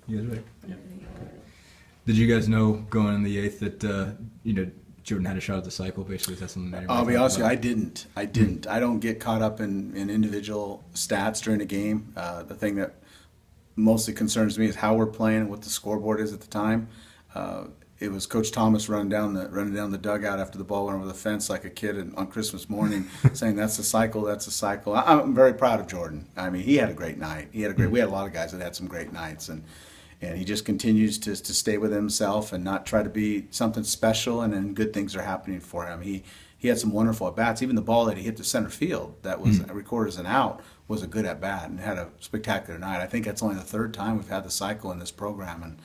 You guys ready? Yeah. Did you guys know going in the 8th that Jordan had a shot at the cycle? Basically, is that something that I'll be honest with you, about? I didn't. I don't get caught up in individual stats during a game. The thing that mostly concerns me is how we're playing and what the scoreboard is at the time. It was Coach Thomas running down the dugout after the ball went over the fence like a kid on Christmas morning, saying that's the cycle, that's the cycle. I'm very proud of Jordan. I mean, he had a great night. We had a lot of guys that had some great nights, and he just continues to stay with himself and not try to be something special, and then good things are happening for him. He had some wonderful at-bats. Even the ball that he hit to center field that was recorded as an out was a good at-bat and had a spectacular night. I think that's only the third time we've had the cycle in this program, and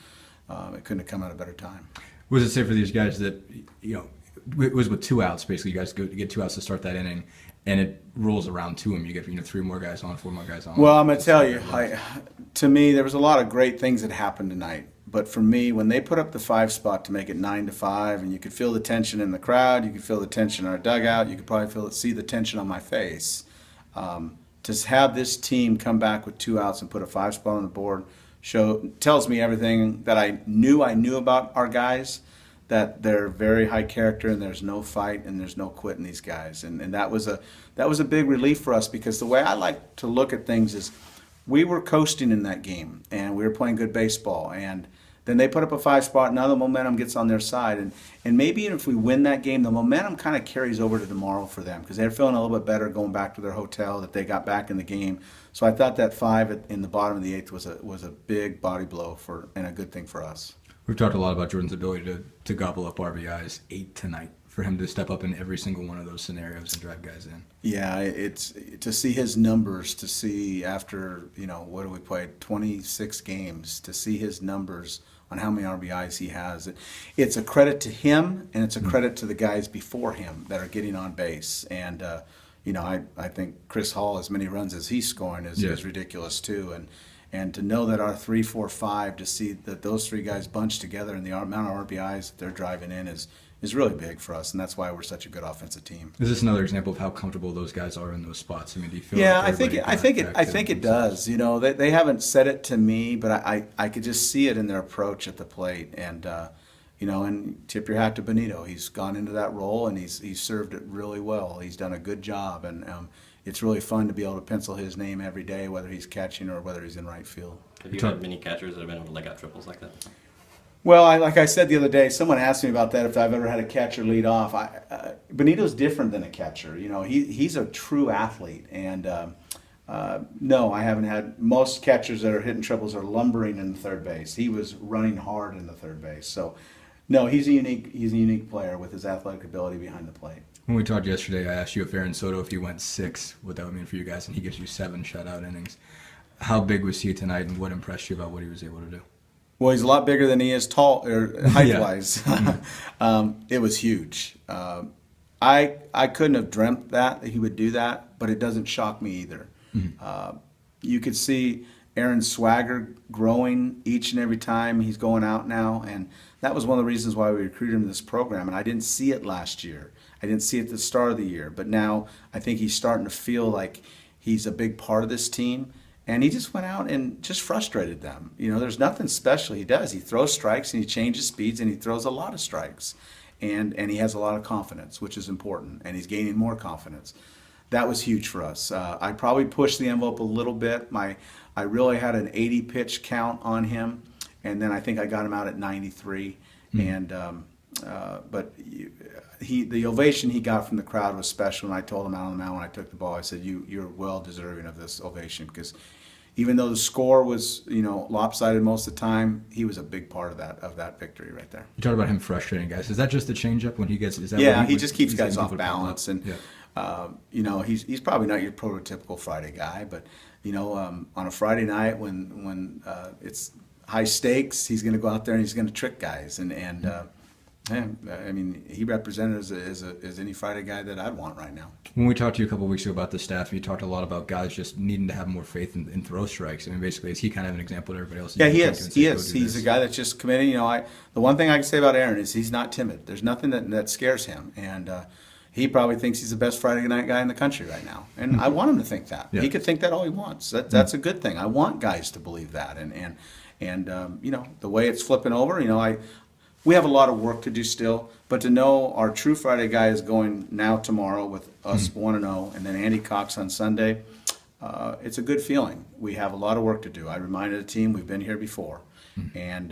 it couldn't have come at a better time. Was it safe for these guys that, it was with 2 outs, basically, you guys get 2 outs to start that inning, and it rolls around to them. You get 3 more guys on, 4 more guys on. Well, I'm going to tell you, to me, there was a lot of great things that happened tonight. But for me, when they put up the 5 spot to make it 9-5, and you could feel the tension in the crowd, you could feel the tension in our dugout, you could probably see the tension on my face. To have this team come back with 2 outs and put a 5 spot on the board tells me everything that I knew about our guys, that they're very high character and there's no fight and there's no quit in these guys. And that was a big relief for us, because the way I like to look at things is we were coasting in that game and we were playing good baseball, and then they put up a 5 spot. Now the momentum gets on their side, and maybe if we win that game, the momentum kind of carries over to tomorrow for them, because they're feeling a little bit better going back to their hotel that they got back in the game. So I thought that 5 in the bottom of the 8th was a big body blow and a good thing for us. We've talked a lot about Jordan's ability to gobble up RBIs, 8 tonight, for him to step up in every single one of those scenarios and drive guys in. Yeah, it's to see his numbers, to see after, what do we play, 26 games, to see his numbers on how many RBIs he has. It's a credit to him, and it's a credit to the guys before him that are getting on base. And, I think Chris Hall, as many runs as he's scoring, is ridiculous too. And to know that our 3, 4, 5, to see that those 3 guys bunched together and the amount of RBIs that they're driving in is really big for us, and that's why we're such a good offensive team. Is this another example of how comfortable those guys are in those spots? I mean, do you feel? Yeah, like I think it does. They haven't said it to me, but I could just see it in their approach at the plate, and and tip your hat to Benito. He's gone into that role and he's served it really well. He's done a good job, and it's really fun to be able to pencil his name every day, whether he's catching or whether he's in right field. Have you had many catchers that have been able to leg out triples like that? Well, like I said the other day, someone asked me about that, if I've ever had a catcher lead off. Benito's different than a catcher. He's a true athlete, and no, I haven't had. Most catchers that are hitting triples are lumbering in the third base. He was running hard in the third base. So, no, he's a unique player with his athletic ability behind the plate. When we talked yesterday, I asked you if Aaron Soto, if he went 6, what that would mean for you guys, and he gives you 7 shutout innings. How big was he tonight, and what impressed you about what he was able to do? Well, he's a lot bigger than he is tall or height-wise. It was huge. I couldn't have dreamt that he would do that, but it doesn't shock me either. You could see Aaron's swagger growing each and every time he's going out now, and that was one of the reasons why we recruited him to this program. And I didn't see it last year. I didn't see it at the start of the year, but now I think he's starting to feel like he's a big part of this team. And he just went out and just frustrated them. There's nothing special he does. He throws strikes and he changes speeds and he throws a lot of strikes. And he has a lot of confidence, which is important. And he's gaining more confidence. That was huge for us. I probably pushed the envelope a little bit. I really had an 80 pitch count on him, and then I think I got him out at 93. But the ovation he got from the crowd was special, and I told him out on the mound when I took the ball, I said, you're well deserving of this ovation, because even though the score was lopsided most of the time, he was a big part of that victory right there. You talked about him frustrating guys. Is that just the changeup when he gets? Is that he just keeps guys off balance, and he's probably not your prototypical Friday guy, but on a Friday night when it's high stakes, he's going to go out there and he's going to trick guys, he represented as any Friday guy that I'd want right now. When we talked to you a couple of weeks ago about the staff, you talked a lot about guys just needing to have more faith in throw strikes. Basically, is he kind of an example to everybody else? Yeah, he is. He's a guy that's just committed. The one thing I can say about Aaron is he's not timid. There's nothing that scares him, and he probably thinks he's the best Friday night guy in the country right now. And I want him to think that. Yeah. He could think that all he wants. That's a good thing. I want guys to believe that, And the way it's flipping over, we have a lot of work to do still, but to know our True Friday guy is going now tomorrow with us 1-0, and then Andy Cox on Sunday, it's a good feeling. We have a lot of work to do. I reminded the team we've been here before, and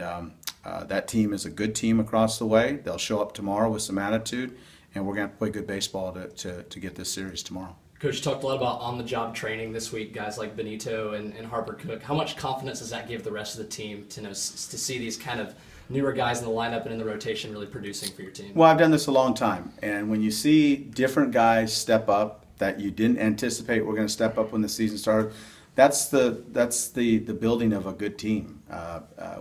that team is a good team across the way. They'll show up tomorrow with some attitude, and we're going to play good baseball to get this series tomorrow. Coach, you talked a lot about on-the-job training this week, guys like Benito and Harper Cook. How much confidence does that give the rest of the team to see these kind of newer guys in the lineup and in the rotation really producing for your team? Well, I've done this a long time, and when you see different guys step up that you didn't anticipate were going to step up when the season started, that's the building of a good team.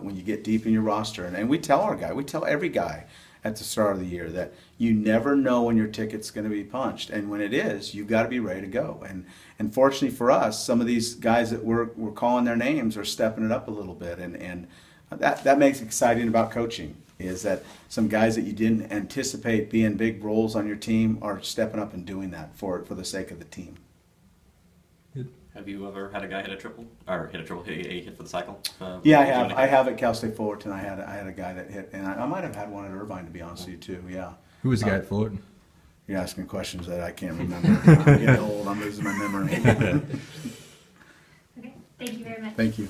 When you get deep in your roster, and we tell every guy at the start of the year that you never know when your ticket's going to be punched, and when it is, you've got to be ready to go. And fortunately for us, some of these guys that we're calling their names are stepping it up a little bit, and that makes it exciting about coaching, is that some guys that you didn't anticipate being big roles on your team are stepping up and doing that for the sake of the team. Have you ever had a guy hit a hit for the cycle? Yeah, I have. I have at Cal State Fullerton. I had a guy that hit, and I might have had one at Irvine, to be honest with you too. Yeah. Who was the guy at Fullerton? You're asking questions that I can't remember. I'm getting old. I'm losing my memory. Okay, thank you very much. Thank you.